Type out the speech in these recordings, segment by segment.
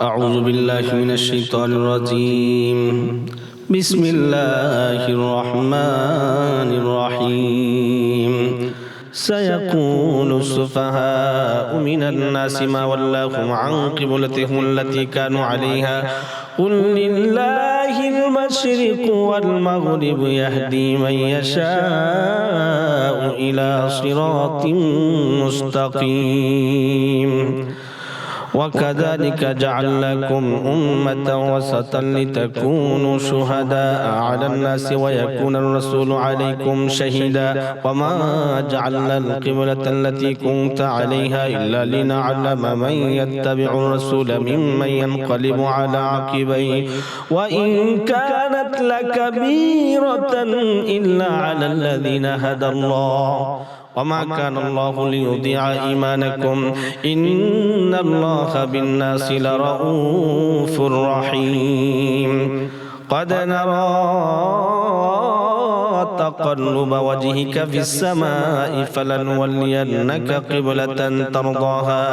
أعوذ بالله من الشيطان الرجيم. بسم الله الرحمن الرحيم. سيقول السفهاء من الناس ما ولاهم عن قبلتهم التي كانوا عليها قل لله المشرق والمغرب يهدي من يشاء إلى صراط مستقيم. وكذلك جعلناكم أمة وسطا لتكونوا شهداء على الناس ويكون الرسول عليكم شهيدا وما جعلنا القبلة التي كنت عليها إلا لنعلم من يتبع الرسول ممن ينقلب على عقبيه وإن كانت لكبيرة إلا على الذين هدى الله وما كان الله ليضيع إيمانكم إن الله بالناس لرؤوف رحيم. قد نرى تقلب وجهك في السماء فلنولينك قبلة ترضاها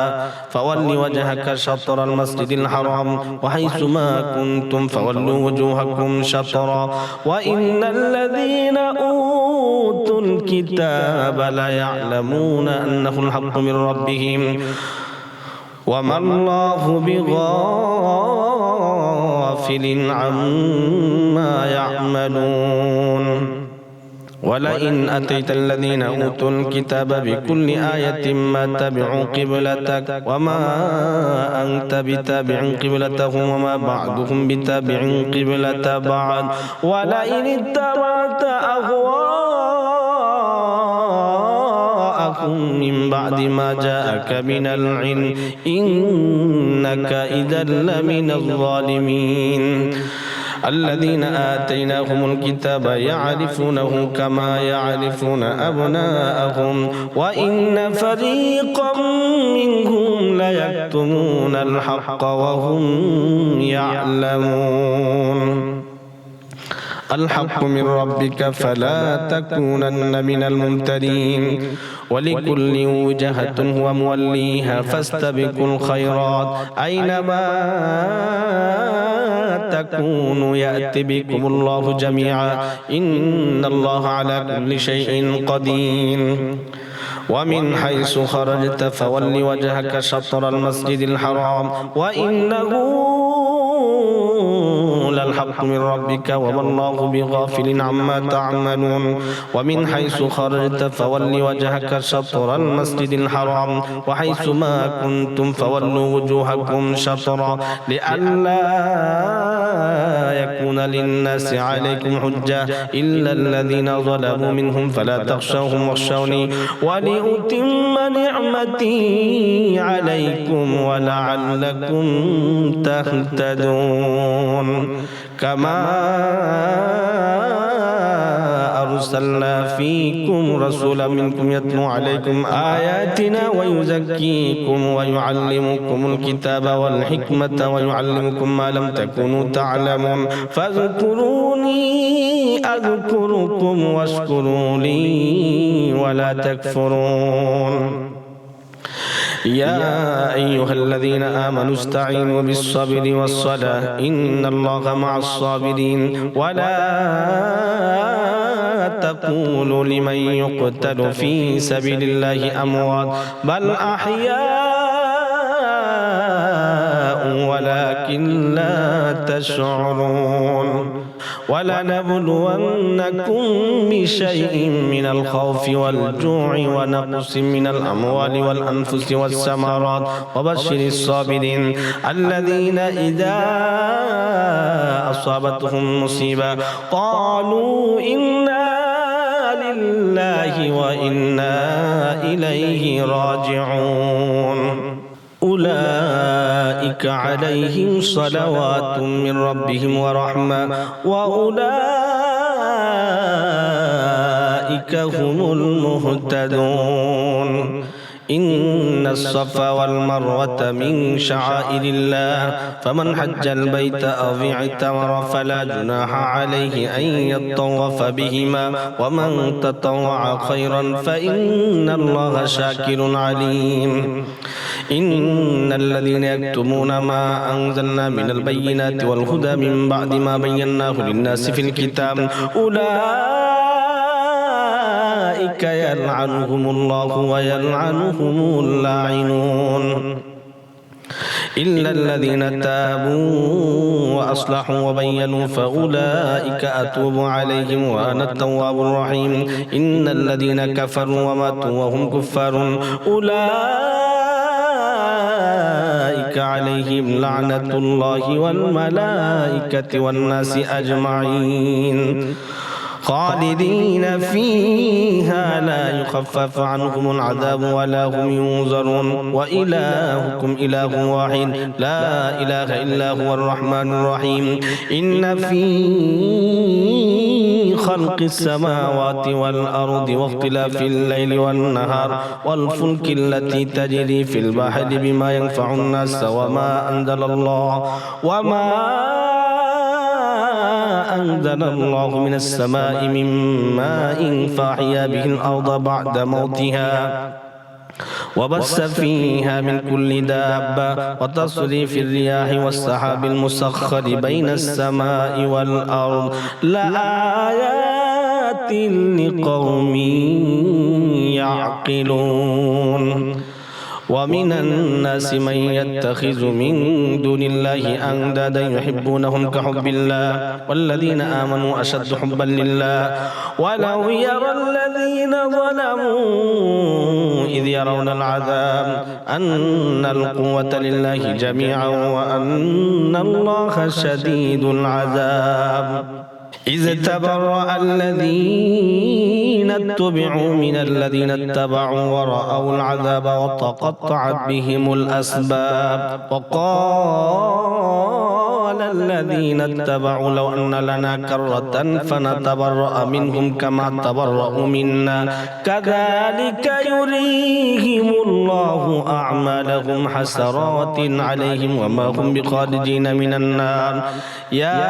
فول وجهك شطر المسجد الحرام وحيث ما كنتم فولوا وجوهكم شطرا وإن الذين أوتوا الكتاب ليعلمون أنه الحق من ربهم وما الله بغافل عما يعملون. ولئن أتيت الذين أوتوا الكتاب بكل آية ما تبعوا قبلتك وما أنت بتابع قبلتهم وما بعضهم بتابع قبلة بعض ولئن اتبعت أهواءهم من بعد ما جاءك من العلم إنك إذا لمن الظالمين. الذين آتيناهم الكتاب يعرفونه كما يعرفون أبناءهم وإن فريقا منهم ليكتمون الحق وهم يعلمون. الحق من ربك فلا تكونن من الممترين. ولكل وجهة هو موليها فاستبقوا الخيرات أينما تكونوا يأتي بكم الله جميعا إن الله على كل شيء قدير. ومن حيث خرجت فول وجهك شطر المسجد الحرام وإنه للحق من ربك وما الله بغافل عما تعملون. ومن حيث خرجت فول وجهك شطر المسجد الحرام وحيث ما كنتم فولوا وجوهكم شطرا لئلا يكون للناس عليكم حجة إلا الذين ظلموا منهم فلا تخشوهم واخشوني ولأتم نعمتي عليكم ولعلكم تهتدون. كما أرسلنا فيكم رسولا منكم يتلو عليكم آياتنا ويزكيكم ويعلمكم الكتاب والحكمة ويعلمكم ما لم تكونوا تعلمون فاذكروني أذكركم واشكروا لي ولا تكفرون. يا أيها الذين آمنوا استعينوا بالصبر والصلاة إن الله مع الصابرين. ولا تقولوا لمن يقتل في سبيل الله أموات بل أحياء ولكن لا تشعرون. ولنبلونكم بشيء من الخوف والجوع ونقص من الأموال والأنفس والثمرات وبشر الصابرين الذين إذا أصابتهم مصيبة قالوا إنا لله وإنا إليه راجعون. أولئك عليهم صلوات من ربهم ورحمة وأولئك هم المهتدون. إن الصفا والمروة من شعائر الله فمن حج البيت أو اعتمر فلا جناح عليه أن يطوف بهما ومن تطوع خيرا فإن الله شاكر عليم إن الذين يكتمون ما أنزلنا من البينات والهدى من بعد ما بيناه للناس في الكتاب أولئك يلعنهم الله ويلعنهم اللاعنون إلا الذين تابوا وأصلحوا وبينوا فأولئك أتوب عليهم وأنا التواب الرحيم إن الذين كفروا وماتوا وهم كفار أولئك عليهم لعنة الله والملائكة والناس أجمعين خالدين فيها لا يخفف عنهم العذاب ولا هم ينظرون وإلهكم إله واحد لا إله إلا هو الرحمن الرحيم إن في خلق السماوات والأرض واختلاف الليل والنهار والفلك التي تجري في البحر بما ينفع الناس وما أنزل الله من السماء من ماء فأحيا به الأرض بعد موتها وبث فيها من كل دابة وتصريف الرياح والسحاب المسخر بين السماء والأرض لآيات لقوم يعقلون ومن الناس من يتخذ من دون الله أندادا يحبونهم كحب الله والذين آمنوا أشد حبا لله ولو يرى الذين ظلموا إذ يرون العذاب أن القوة لله جميعا وأن الله شديد العذاب إذ تبرأ الذين اتبعوا من الذين اتبعوا ورأوا العذاب وتقطعت بهم الأسباب وقال الذين اتبعوا لو أن لنا كرة فنتبرأ منهم كما تبرأوا منا كذلك يريهم الله أعمالهم حسرات عليهم وما هم بخارجين من النار يا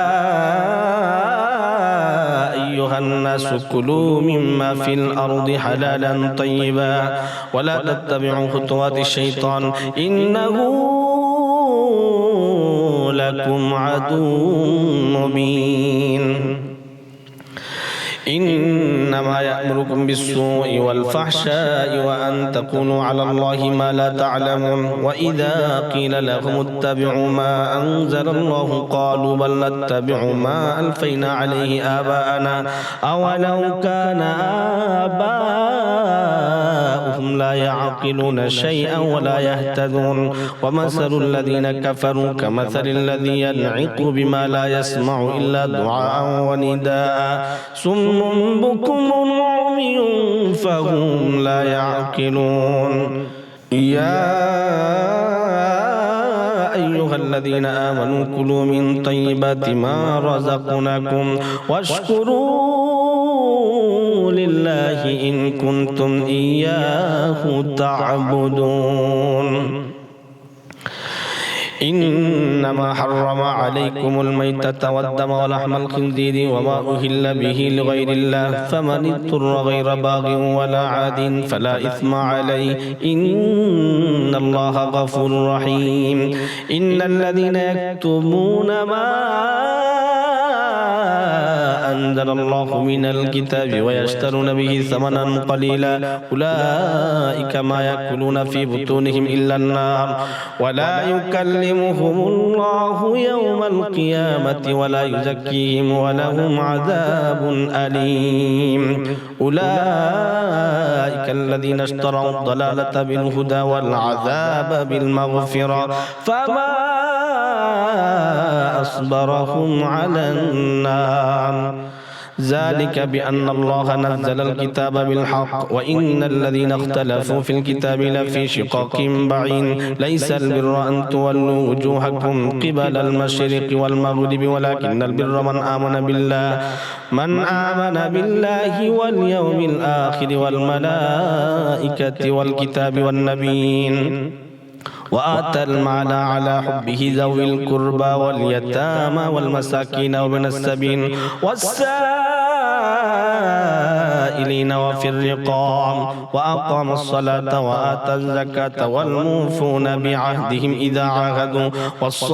أيها الناس كلوا مما في الأرض حلالا طيبا ولا تتبعوا خطوات الشيطان إنه لكم عدو مبين إنما يأمركم بالسوء والفحشاء وأن تقولوا على الله ما لا تعلمون وإذا قيل لهم اتبعوا ما أنزل الله قالوا بل نتبع ما ألفينا عليه آباءنا أولو كان آباؤهم لا يعقلون شيئا ولا يهتدون ومثل الذين كفروا كمثل الذي ينعق بما لا يسمع إلا دعاء ونداء بكم عمي فهم لا يعقلون يا أيها الذين آمنوا كلوا من طيبات ما رزقناكم واشكروا لله إن كنتم إياه تعبدون إنما حرم عليكم الميتة والدم ولحم الخنزير وما أهل به لغير الله فمن اضطر غير باغ ولا عاد فلا إثم عليه إن الله غفور رحيم إن الذين يكتمون ما أنزل الله من الكتاب ويشترون به ثمنا قليلا أولئك ما يأكلون في بطونهم إلا النار ولا يكلمهم الله يوم القيامة ولا يزكيهم ولهم عذاب أليم أولئك الذين اشتروا الضلالة بالهدى والعذاب بالمغفرة فما أصبرهم على النار ذلك بأن الله نزل الكتاب بالحق وإن الذين اختلفوا في الكتاب لفي شقاق بعيد ليس البر أن تولوا وجوهكم قبل المشرق والمغرب ولكن البر من آمن بالله واليوم الآخر والملائكة والكتاب والنبيين وآتى المال على حبه ذوي القربى واليتامى والمساكين وابن السبيل والسائلين وفي الرقاب وأقام الصلاة وآتى الزكاة والموفون بعهدهم إذا عاهدوا والصابرين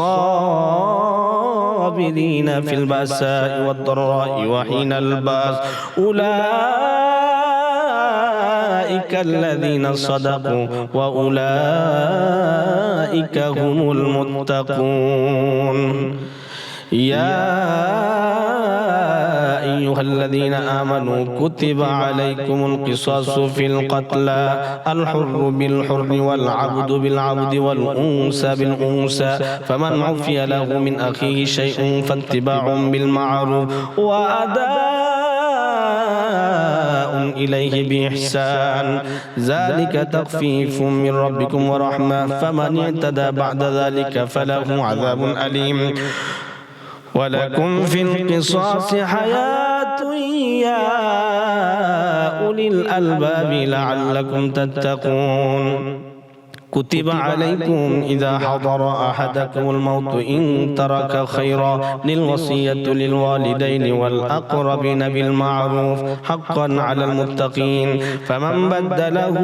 في البأساء والضراء وحين البأس أولئك الذين صدقوا وأولئك هم المتقون يا أيها الذين آمنوا كتب عليكم القصاص في القتلى الحر بالحر والعبد بالعبد والأنثى بالأنثى فمن عفي له من أخيه شيء فاتباع بالمعروف وأداء إليه بإحسان ذلك تخفيف من ربكم ورحمة فمن اعتدى بعد ذلك فله عذاب أليم ولكم في القصاص حياة يا أولي الألباب لعلكم تتقون كتب عليكم إذا حضر أحدكم الموت إن ترك خيرا للوصية للوالدين والأقربين بالمعروف حقا على المتقين فمن بدله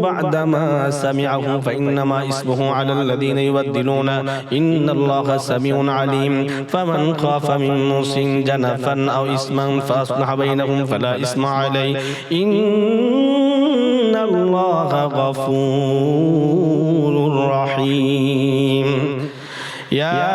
بعدما سمعه فإنما اسمه على الذين يبدلون إن الله سميع عليم فمن خاف من موص جنفا أو إثما فأصلح بينهم فلا إثم عليه إن الله غفور رحيم يا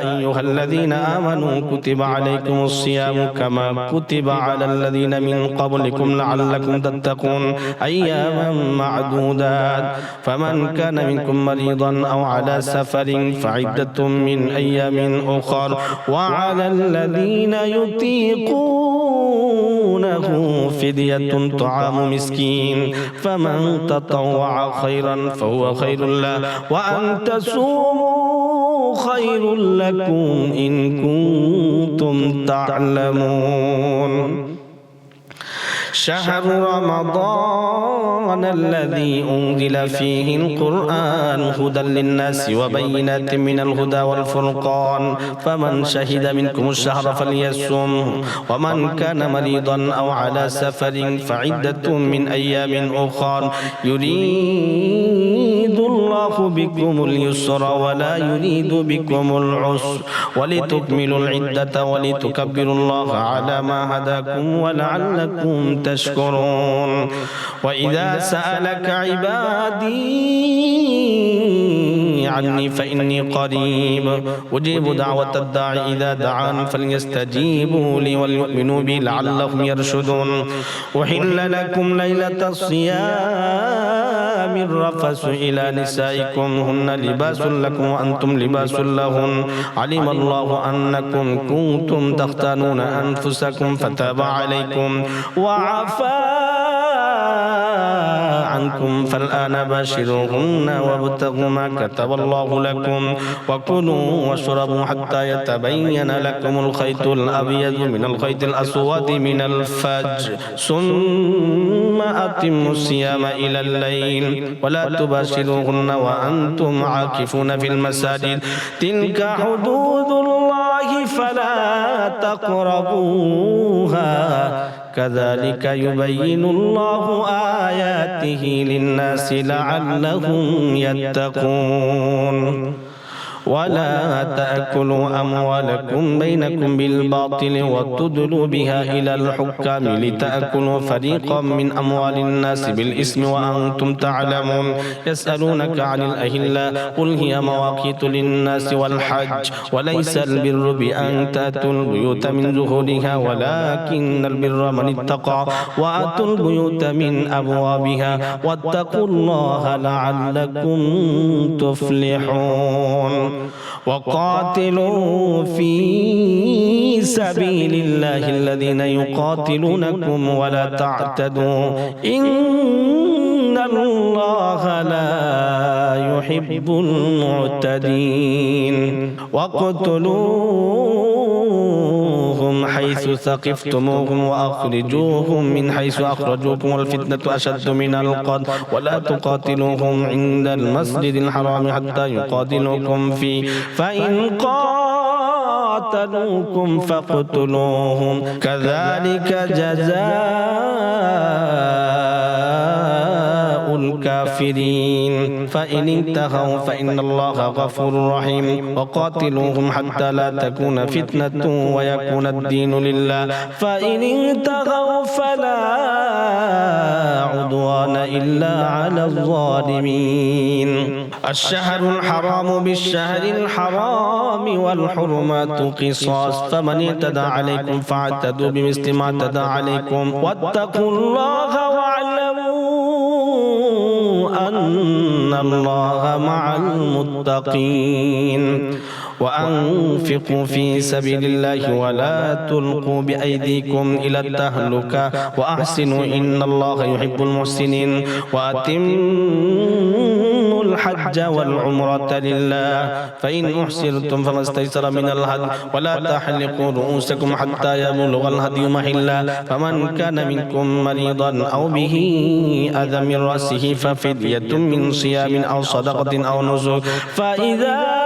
أيها الذين آمنوا كتب عليكم الصيام كما كتب على الذين من قبلكم لعلكم تتقون أياما معدودات فمن كان منكم مريضا أو على سفر فعدة من أيام أخر وعلى الذين يطيقونه فدية طعام مسكين فمن تطوع خيرا فهو خير له وأن تصوموا خير لكم إن كنتم تعلمون شهر رمضان الذي أنزل فيه القرآن هدى للناس وبينات من الهدى والفرقان فمن شهد منكم الشهر فليصم ومن كان مريضا أو على سفر فعدة من أيام أخر يريد الله بكم اليسر ولا يريد بكم العسر ولتكملوا العدة ولتكبروا الله على ما هداكم ولعلكم تشكرون وإذا سألك عبادي عني فإني قريب أجيب دعوة الداعي إذا دعان فليستجيبوا لي وليؤمنوا بي لعلهم يرشدون أحل لكم ليلة الصيام الرفث إلى نسائكم هن لباس لكم وأنتم لباس لهن علم الله أنكم كنتم تختانون أنفسكم فتاب عليكم وعفا عنكم فالآن باشروهن وابتغوا ما كتب الله لكم وكلوا واشربوا حتى يتبين لكم الخيط الأبيض من الخيط الأسود من الفجر ثم أتموا الصيام إلى الليل ولا تباشروهن وأنتم عاكفون في المساجد تلك حدود الله فلا تقربوها كذلك يبين الله آياته للناس لعلهم يتقون ولا تأكلوا أموالكم بينكم بالباطل وتدلوا بها إلى الحكام لتأكلوا فريقا من أموال الناس بالإثم وأنتم تعلمون يسألونك عن الأهلة قل هي مواقيت للناس والحج وليس البر بأن تأتوا البيوت من ظهورها ولكن البر من اتقى وأتوا البيوت من أبوابها واتقوا الله لعلكم تفلحون وقاتلوا في سبيل الله الذين يقاتلونكم ولا تعتدوا إن الله لا يحب المعتدين واقتلوهم حيث ثقفتموهم وأخرجوهم من حيث أخرجوكم والفتنة أشد من القتل ولا تقاتلوهم عند المسجد الحرام حتى يقاتلوكم فيه فإن قاتلوكم فاقتلوهم كذلك جزاء الكافرين فإن انتهوا فإن الله غفور رحيم وقاتلوهم حتى لا تكون فتنة ويكون الدين لله فإن انتهوا فلا عدوان إلا على الظالمين الشهر الحرام بالشهر الحرام والحرمات قصاص فمن اعتدى عليكم فاعتدوا بمثل ما اعتدى عليكم واتقوا الله واعلموا أن الله مع المتقين وأنفقوا في سبيل الله ولا تلقوا بأيديكم إلى التهلكة وأحسنوا إن الله يحب المحسنين وأتموا الحج والعمرة لله فإن أحسرتم فما استيسر من الهدي ولا تحلقوا رؤوسكم حتى يبلغ الهدي محله فمن كان منكم مريضا أو به أذى من رأسه ففدية من صيام أو صدقة أو نسك فإذا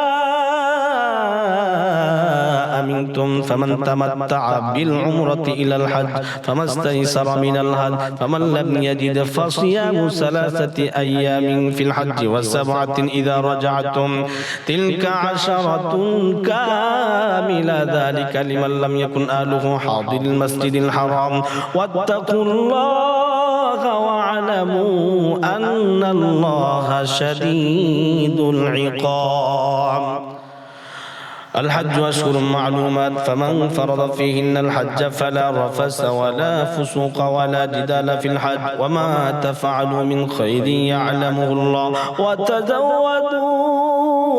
أمنتم فمن تمتع بالعمرة إلى الحج فما استيسر من الهدي فمن لم يجد فصيام 3 أيام في الحج و7 إذا رجعتم تلك 10 كاملة ذلك لمن لم يكن أهله حاضر المسجد الحرام واتقوا الله واعلموا أن الله شديد العقاب الحج أشهر معلومات فمن فرض فيهن الحج فلا رفث ولا فسوق ولا جدال في الحج وما تفعلوا من خير يعلمه الله وتزودوا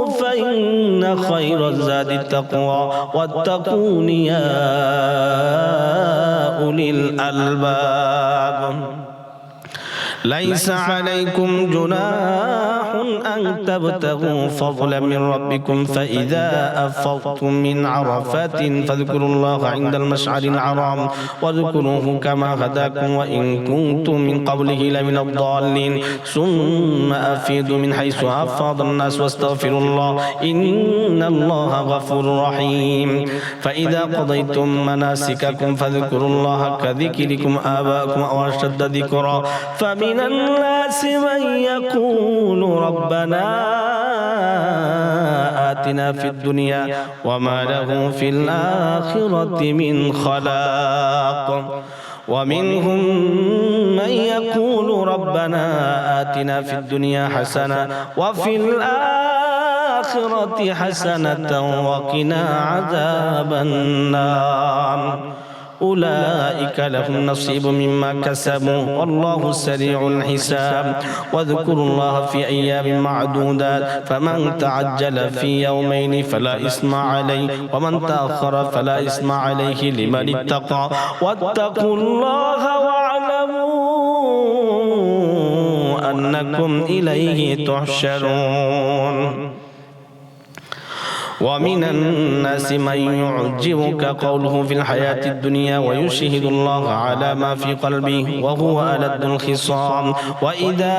فإن خير الزاد التقوى واتقون يا أولي الألباب ليس عليكم جناح أن تبتغوا فضلا من ربكم فإذا أفضتم من عرفات فاذكروا الله عند المشعر الحرام واذكروه كما هداكم وإن كنتم من قبله لمن الضالين ثم أفيضوا من حيث أفاض الناس واستغفروا الله إن الله غفور رحيم فإذا قضيتم مناسككم فاذكروا الله كذكركم آباءكم أو أشد ذكرا فمن الناس من يقول ربنا آتنا في الدنيا وما له في الآخرة من خلاق ومنهم من يقول ربنا آتنا في الدنيا حسنة وفي الآخرة حسنة وقنا عذاب النار أولئك لهم نصيب مما كسبوا والله سريع الحساب واذكروا الله في أيام معدودات فمن تعجل في يومين فلا إثم عليه ومن تأخر فلا إثم عليه لمن اتقى واتقوا الله واعلموا أنكم إليه تحشرون ومن الناس من يعجبك قوله في الحياة الدنيا ويشهد الله على ما في قلبه وهو ألد الخصام وإذا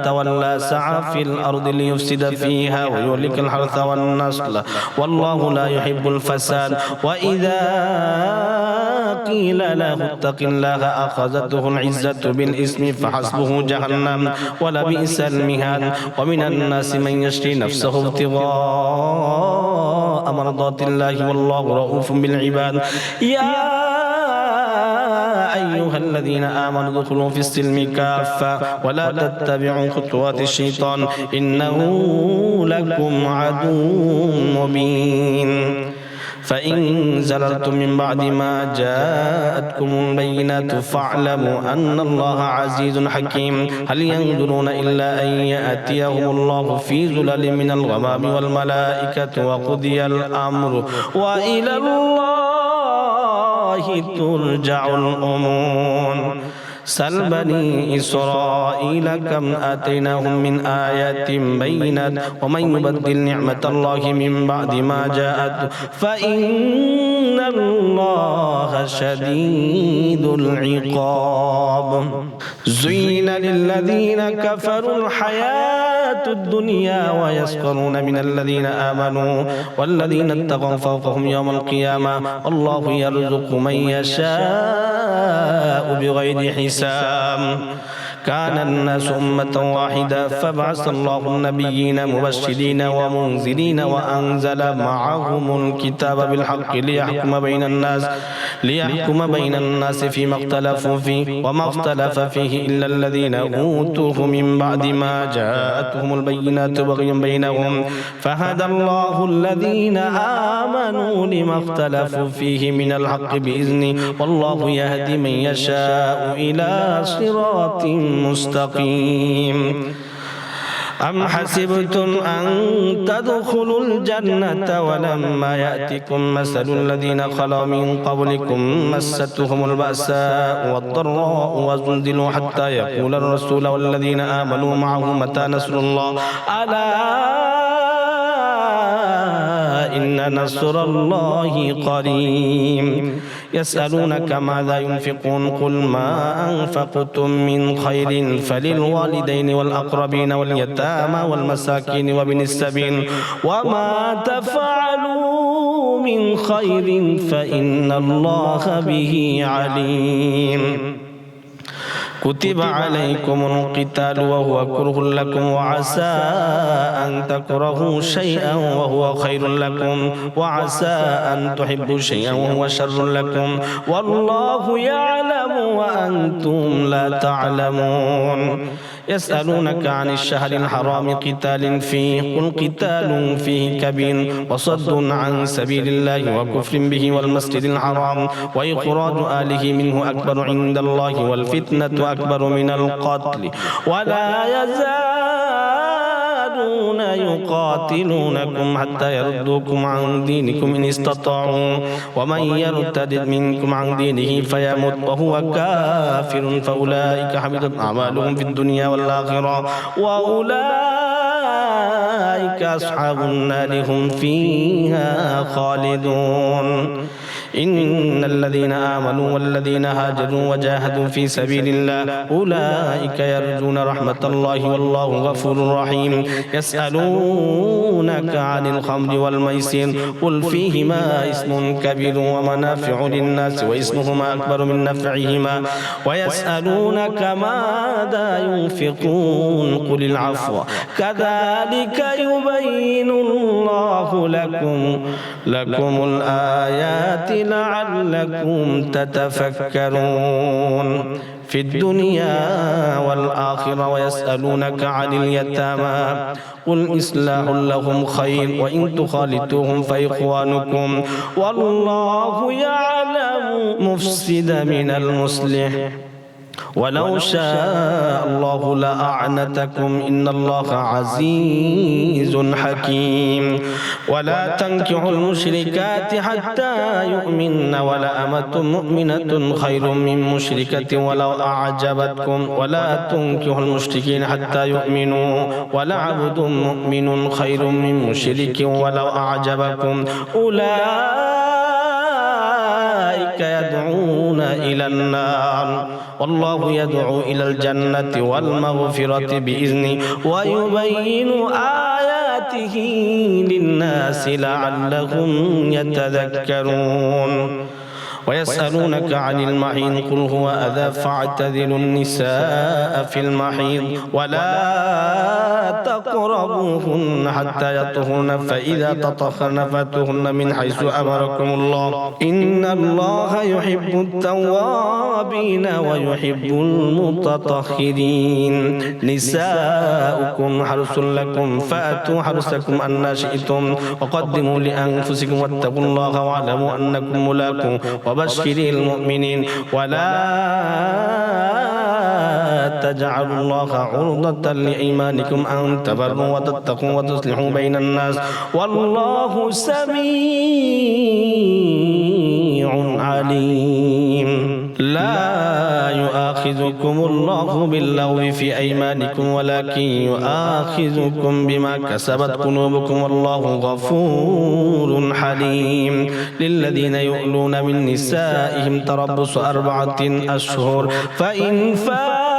تولى سعى في الأرض ليفسد فيها ويهلك الحرث والنسل والله لا يحب الفساد وإذا قيل له اتق الله أخذته العزة بالإثم فحسبه جهنم ولبئس المهاد ومن الناس من يشري نفسه ابتغاء مرضات الله والله رؤوف بالعباد يا أيها الذين آمنوا ادخلوا في السلم كافة ولا تتبعوا خطوات الشيطان إنه لكم عدو مبين فإن زللتم من بعد ما جاءتكم البينات فاعلموا أن الله عزيز حكيم هل ينظرون إلا أن يأتيهم الله في ظلل من الغمام والملائكة وقضي الأمر وإلى الله ترجع الأمور سل بني إسرائيل كم آتيناهم من آيات بينات ومن يبدل نعمة الله من بعد ما جاءته فإن الله شديد العقاب زين للذين كفروا الحياة الدنيا ويسخرون من الذين آمنوا والذين اتقوا فوقهم يوم القيامة الله يرزق من يشاء بغير حساب كان الناس أمة واحدة فبعث الله النبيين مبشرين ومنذرين وأنزل معهم الكتاب بالحق ليحكم بين الناس فيما اختلفوا فيه وما اختلف فيه إلا الذين أوتوه من بعد ما جاءتهم البينات بغيا بينهم فهدى الله الذين آمنوا لما اختلفوا فيه من الحق بإذنه والله يهدي من يشاء إلى صراط مستقيم أم حسبتم أن تدخلوا الجنة ولما يأتكم مثل الذين خلوا من قبلكم مستهم البأساء والضراء وزلزلوا حتى يقول الرسول والذين آمنوا معه متى نصر الله ألا إن نصر الله قريب يسألونك ماذا ينفقون قل ما أنفقتم من خير فللوالدين والأقربين واليتامى والمساكين وابن السبيل وما تفعلوا من خير فإن الله به عليم كتب عليكم القتال وهو كره لكم وعسى أن تكرهوا شيئا وهو خير لكم وعسى أن تحبوا شيئا وهو شر لكم والله يعلم وأنتم لا تعلمون يسألونك عن الشهر الحرام قتال فيه قل قتال فيه كبير وصد عن سبيل الله وكفر به والمسجد الحرام وإخراج آله منه أكبر عند الله والفتنة أكبر من القتل ولا يزالون يقاتلونكم حتى يردوكم عن دينكم إن استطاعوا ومن يرتد منكم عن دينه فيمت وهو كافر فأولئك حبطت أعمالهم في الدنيا والآخرة وأولئك أصحاب النار هم فيها خالدون إن الذين آمنوا والذين هاجروا وجاهدوا في سبيل الله أولئك يرجون رحمة الله والله غفور رحيم يسألونك عن الخمر والميسر قل فيهما اسم كبير ومنافع للناس واسمهما أكبر من نفعهما ويسألونك ماذا ينفقون قل العفو كذلك يبين الله لكم الآيات لعلكم تتفكرون في الدنيا والآخرة ويسألونك عن اليتامى قل إصلاح لهم خير وإن تخالطوهم فإخوانكم والله يعلم مفسد من المصلح ولو شاء الله لأعنتكم إن الله عزيز حكيم ولا تنكحوا المشركات حتى يؤمن ولأمة مؤمنة خير من مشركة ولو أعجبتكم ولا تنكحوا المشركين حتى يؤمنوا ولعبد مؤمن خير من مشرك ولو أعجبكم أولئك يدعون إلى النار والله يدعو إلى الجنة والمغفرة بإذنه ويبين آياته للناس لعلهم يتذكرون ويسألونك عن المحيض قل هو أذى فاعتزلوا النساء في المحيض ولا تقربوهن حتى يطهرن فإذا تطهرن فاتوهن من حيث أمركم الله إن الله يحب التوابين ويحب المتطهرين نساؤكم حرث لكم فأتوا حرثكم أن شئتم وقدموا لأنفسكم واتقوا الله واعلموا أنكم ملاقوه وبشر المؤمنين ولا تجعلوا الله عرضة لأيمانكم أن تبروا وتتقوا وتصلحوا بين الناس والله سميع عليم لا يؤاخذكم الله باللغو في أيمانكم ولكن يؤاخذكم بما كسبت قلوبكم والله غفور حليم للذين يؤلون من نسائهم تربص 4 أشهر فإن فاءوا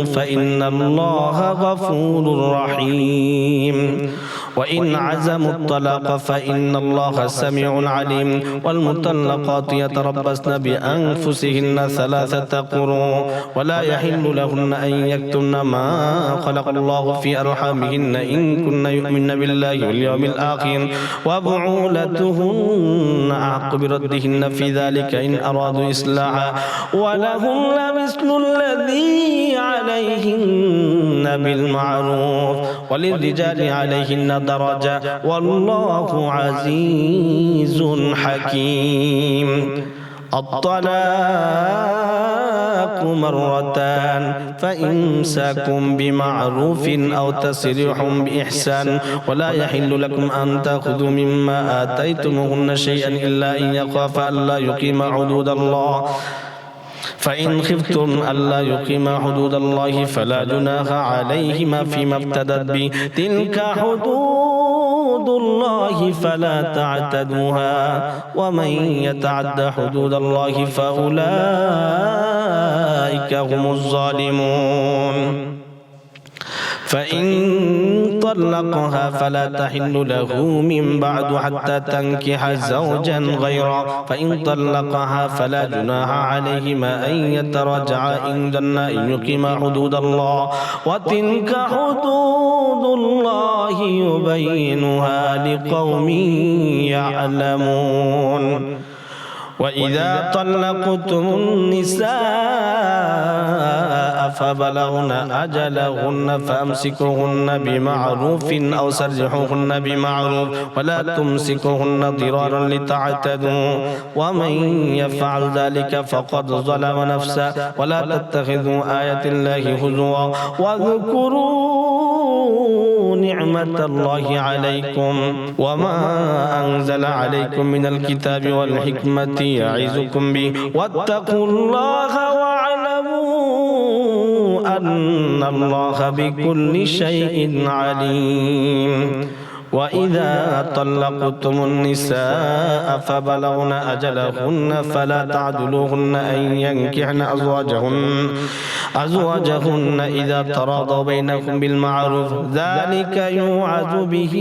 فإن الله غفور رحيم وإن عزموا الطلاق فإن الله سميع عليم والمطلقات يتربصن بأنفسهن 3 قروء ولا يحل لهن أن يكتمن ما خلق الله في أرحامهن إن كن يؤمن بالله واليوم الآخر وبعولتهن أحق بردهن في ذلك إن أرادوا إصلاحا ولهن مثل الذي عليهن بالمعروف وللرجال عليهن درجة والله عزيز حكيم الطلاق مرتان فإمساكم بمعروف أو تسريح بإحسان ولا يحل لكم أن تأخذوا مما آتيتموهن شيئا إلا أن يخافا ألا يقيما حدود الله فإن خفتم ألا يقيما حدود الله فلا جناح عليهما فيما افتدت به تلك حدود الله فلا تعتدوها ومن يتعد حدود الله فأولئك هم الظالمون فإن طلقها فلا تحل له من بعد حتى تنكح زوجا غيره فإن طلقها فلا جناح عليهما أن يتراجعا إن ظنا أن يقيما حدود الله وتلك حدود الله يبينها لقوم يعلمون وإذا طلقتم النساء فبلغن أجلهن فأمسكوهن بمعروف أو سرحوهن بمعروف ولا تمسكوهن ضرارا لتعتدوا ومن يفعل ذلك فقد ظلم نفسه ولا تتخذوا آيات الله هزوا واذكروا نعمة الله عليكم وما أنزل عليكم من الكتاب والحكمة يعظكم به واتقوا الله واعلموا أن الله بكل شيء عليم وإذا طلقتم النساء فبلغن أجلهن فلا تعدلوهن أن ينكحن أزواجهن إذا تراضوا بينكم بالمعروف ذلك يوعظ به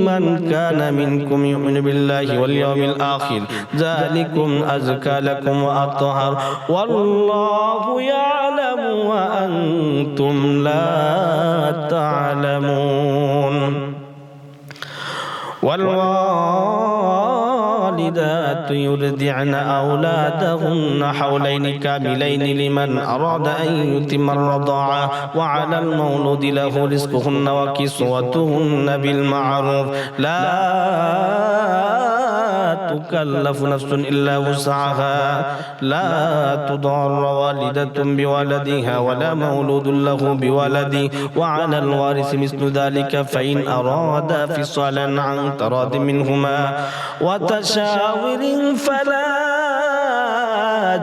من كان منكم يؤمن بالله واليوم الآخر ذلكم أزكى لكم وأطهر والله يعلم وأنتم لا تعلمون والوالدات يرضعن أولادهن حولين كاملين لمن أراد أن يتم الرضاعة وعلى المولود له رزقهن وكسوتهن بالمعروف لا تكلف نفس إلا وسعها لا تضار والدة بولدها ولا مولود له بولده وعلى الوارث مثل ذلك فإن أرادا فصالا عن تراض منهما وتشاور فلا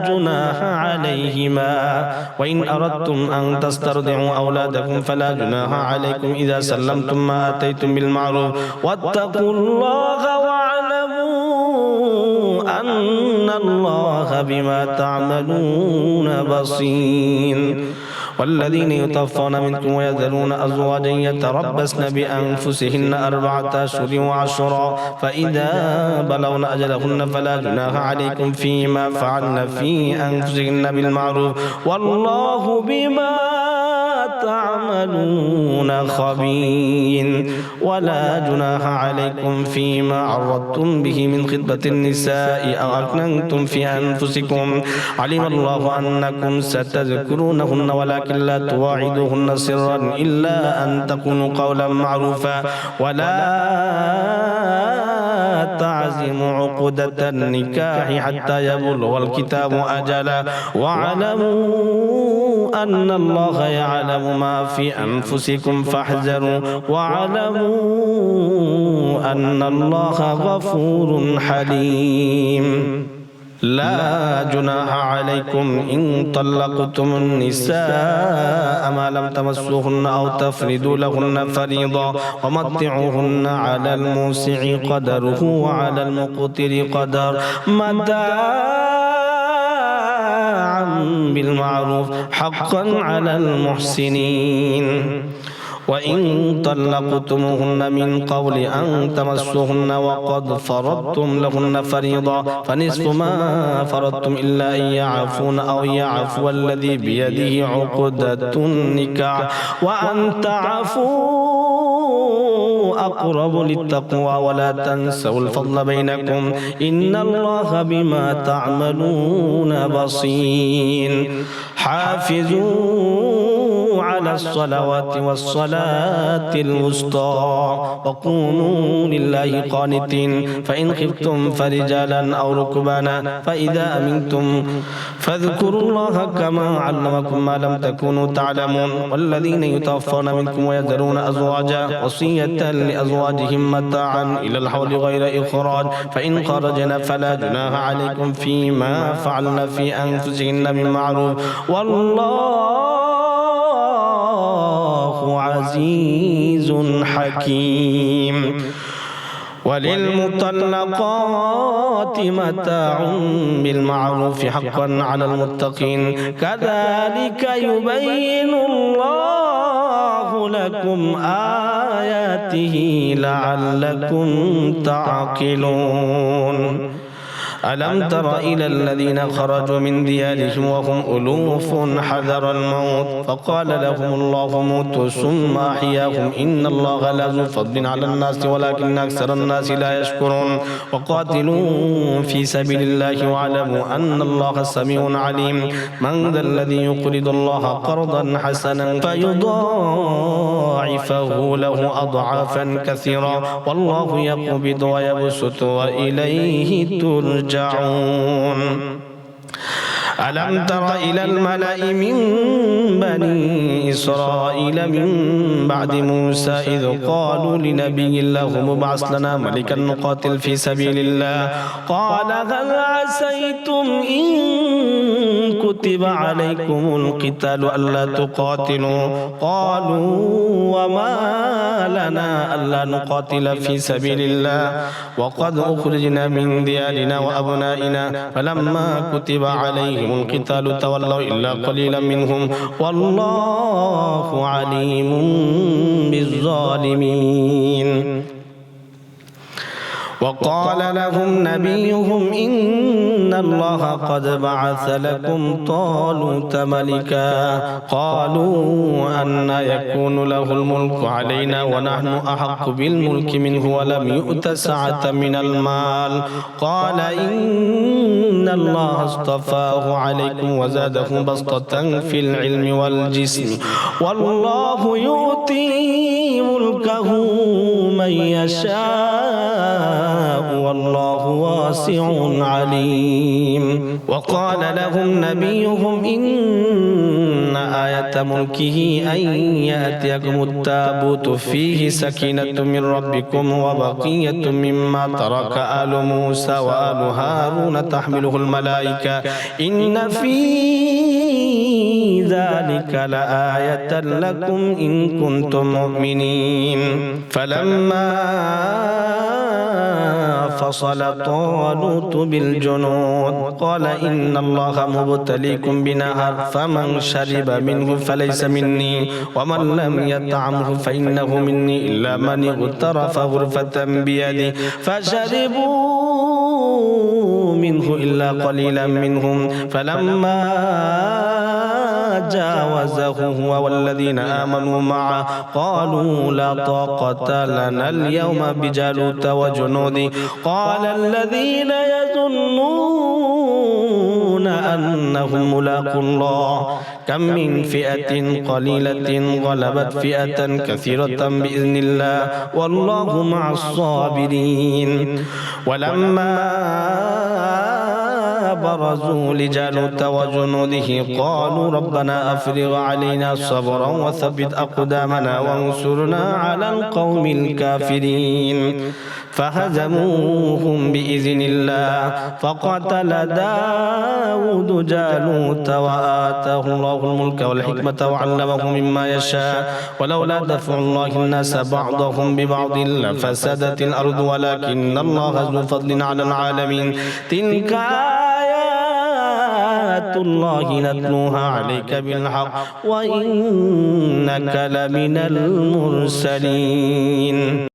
جناح عليهما وإن أردتم أن تسترضعوا أولادكم فلا جناح عليكم إذا سلمتم ما آتيتم بالمعروف واتقوا الله واعلموا أن الله بما تعملون بصير والذين يتوفون منكم ويذرون أزواجا يتربصن بأنفسهن 4 أشهر وعشرا فإذا بلغن أجلهن فلا جناح عليكم فيما فعلن في أنفسهن بالمعروف والله بما تعملون خبير ولا جناح عليكم فيما عرضتم به من خطبة النساء أو أكننتم في أنفسكم علم الله أنكم ستذكرونهن ولكن لا تواعدوهن سرا إلا أن تكونوا قولا معروفا ولا تعزموا عقدة النكاح حتى يبلغ الكتاب أجله واعلموا أن الله يعلم ما في أنفسكم فاحذروا واعلموا أن الله غفور حليم لا جناح عليكم إن طلقتم النساء ما لم تمسوهن أو تفردوا لهن فريضة ومتعوهن على الموسع قدره وعلى المقتر قدر متاعا بالمعروف حقا على المحسنين وإن طلقتموهن من قبل أن تمسوهن وقد فرضتم لهن فريضة فنصف ما فرضتم إلا أن يعفون أو يعفو الذي بيده عقدة النكاح وأن تعفوا أقرب للتقوى ولا تنسوا الفضل بينكم إن الله بما تعملون بصير حافظوا على الصلوات والصلاة الوسطى وقوموا لله قانتين فإن خفتم فرجالا أو ركبانا فإذا أمنتم فاذكروا الله كما علمكم ما لم تكونوا تعلمون والذين يتوفون منكم ويذرون أزواجا وصية لأزواجهم متاعا إلى الحول غير إخراج فإن خرجن فلا جناح عليكم فيما فعلن في أنفسهن بالمعروف والله عزيز حكيم وللمطلقات متاع بالمعروف حقا على المتقين كذلك يبين الله لكم آياته لعلكم تعقلون ألم تر إلى الذين خرجوا من ديارهم وهم ألوف حذر الموت فقال لهم الله موتوا ثم أحياهم إن الله لذو فضل على الناس ولكن أكثر الناس لا يشكرون وقاتلوا في سبيل الله واعلموا أن الله سميع عليم من ذا الذي يقرض الله قرضا حسنا فيضاعفه له أضعافا كثيرا والله يقبض ويبسط وإليه ترجعون ألم تر إلى الملأ من بني إسرائيل من بعد موسى إذ قالوا لنبي الله مبعث لنا ملكا نقاتل في سبيل الله قال هل عسيتم إن كتب عليكم القتال ألا تقاتلوا قالوا وما لنا ألا نقاتل في سبيل الله وقد أخرجنا من ديارنا وأبنائنا فلما كتب عليهم القتال تولوا إلا قليلا منهم والله عليم بالظالمين وقال لهم نبيهم إن الله قد بعث لكم طالوت ملكا قالوا أن يكون له الملك علينا ونحن أحق بالملك منه ولم يؤت سعة من المال قال إن الله اصطفاه عليكم وزاده بسطة في العلم والجسم والله يؤتي ملكه من يشاء والله واسع عليم وقال لهم نبيهم إن آية ملكه أن يأتيكم التابوت فيه سكينة من ربكم وبقية مما ترك آل موسى وآل هارون تحمله الملائكة إن في ذلك لآية لكم إن كنتم مؤمنين فلما فصل طالوت بالجنود قال إن الله مبتليكم بنهر فمن شرب منه فليس مني ومن لم يطعمه فإنه مني إلا من اغترف غرفة بيده فشربوا منه إلا قليلا منهم فلما جاوزه هو والذين آمنوا معه قالوا لا طاقة لنا اليوم بجالوت وجنوده قال الذين يظنون أنهم ملاقو الله كم من فئة قليلة غلبت فئة كثيرة بإذن الله والله مع الصابرين ولما برزوا لجالوت وجنوده قالوا ربنا أفرغ علينا صبرا وثبت أقدامنا وانصرنا على القوم الكافرين فهزموهم بإذن الله فقتل داود جالوت وآتاه الله الملك والحكمة وعلمه مما يشاء ولولا دفع الله الناس بعضهم ببعض لفسدت الأرض ولكن الله ذو فضل على العالمين تلك آيات الله نتلوها عليك بالحق وإنك لمن المرسلين